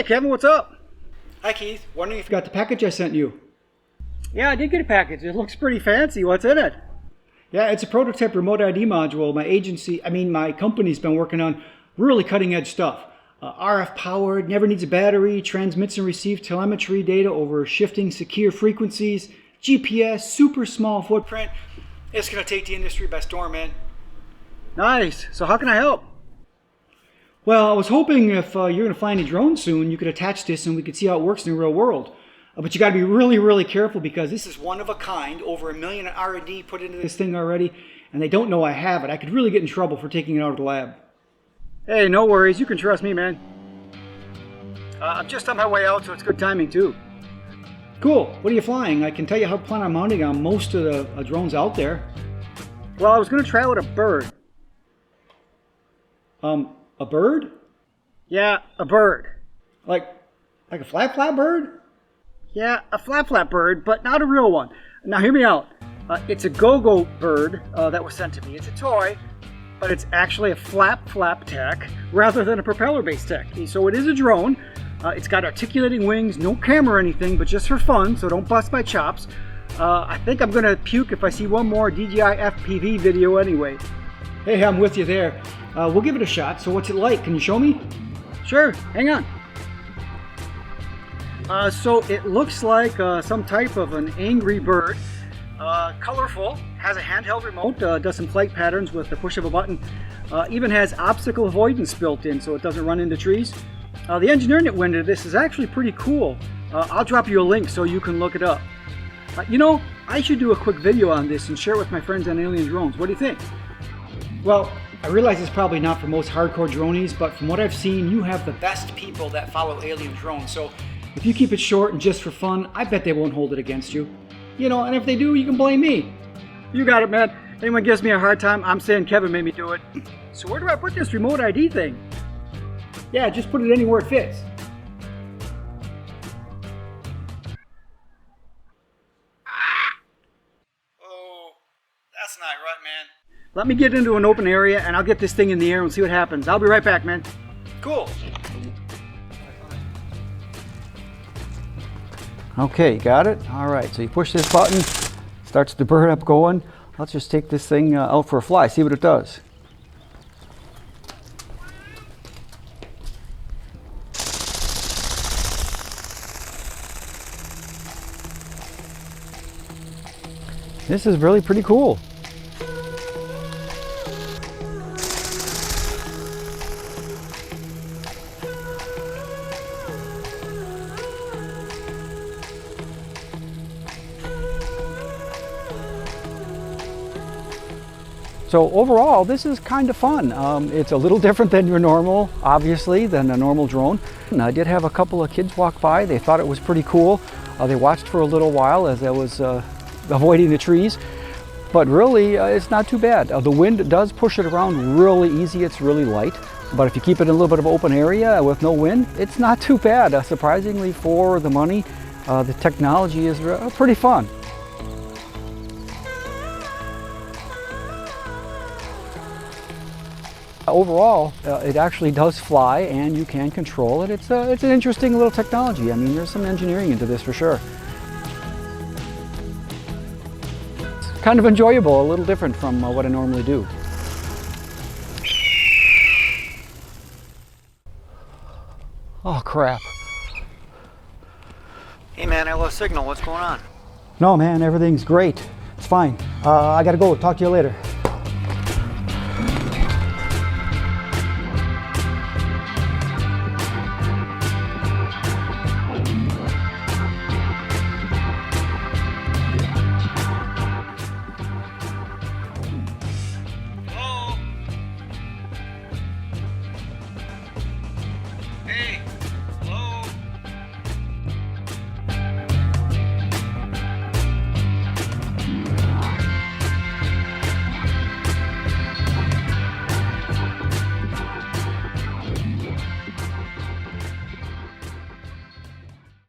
Hey Kevin, what's up? Hi Keith, wondering if you got the package I sent you. Yeah, I did get a package. It looks pretty fancy. What's in it? Yeah, it's a prototype remote ID module. My company's been working on really cutting edge stuff. RF powered, never needs a battery, transmits and receives telemetry data over shifting secure frequencies, GPS, super small footprint. It's going to take the industry by storm, man. Nice. So how can I help? Well, I was hoping if you're going to fly any drones soon, you could attach this and we could see how it works in the real world. But you got to be really, really careful because this is one of a kind. Over $1 million R&D put into this thing already, and they don't know I have it. I could really get in trouble for taking it out of the lab. Hey, no worries. You can trust me, man. I'm just on my way out, so it's good timing too. Cool. What are you flying? I can tell you how to plan on mounting on most of the drones out there. Well, I was going to try out a bird. A bird? Yeah, a bird. Like a flap bird? Yeah, a flap bird, but not a real one. Now hear me out. It's a GoGo bird that was sent to me. It's a toy, but it's actually a flap tech rather than a propeller-based tech. So it is a drone. It's got articulating wings, no camera or anything, but just for fun, so don't bust my chops. I think I'm gonna puke if I see one more DJI FPV video anyway. Hey, I'm with you there. We'll give it a shot. So what's it like? Can you show me? Sure, hang on. So it looks like some type of an angry bird. Colorful, has a handheld remote, does some flight patterns with the push of a button. Even has obstacle avoidance built in so it doesn't run into trees. The engineering that went into this is actually pretty cool. I'll drop you a link so you can look it up. You know, I should do a quick video on this and share it with my friends on Alien Drones. What do you think? Well, I realize it's probably not for most hardcore dronies, but from what I've seen, you have the best people that follow Alien Drones. So if you keep it short and just for fun, I bet they won't hold it against you. You know, and if they do, you can blame me. You got it, man. Anyone gives me a hard time, I'm saying Kevin made me do it. So where do I put this remote ID thing? Yeah, just put it anywhere it fits. Oh, that's not right, man. Let me get into an open area and I'll get this thing in the air and see what happens. I'll be right back, man. Cool. Okay, got it? All right, so you push this button, starts the bird up going. Let's just take this thing out for a fly, see what it does. This is really pretty cool. So overall, this is kind of fun. It's a little different than your normal, obviously, than a normal drone. And I did have a couple of kids walk by. They thought it was pretty cool. They watched for a little while as I was avoiding the trees. But really, it's not too bad. The wind does push it around really easy. It's really light. But if you keep it in a little bit of open area with no wind, it's not too bad. Surprisingly, for the money, the technology is pretty fun. Overall, it actually does fly and you can control it. It's an interesting little technology. I mean, there's some engineering into this for sure. It's kind of enjoyable, a little different from what I normally do. Oh, crap. Hey man, I lost signal. What's going on? No, man, everything's great. It's fine. I gotta go. Talk to you later.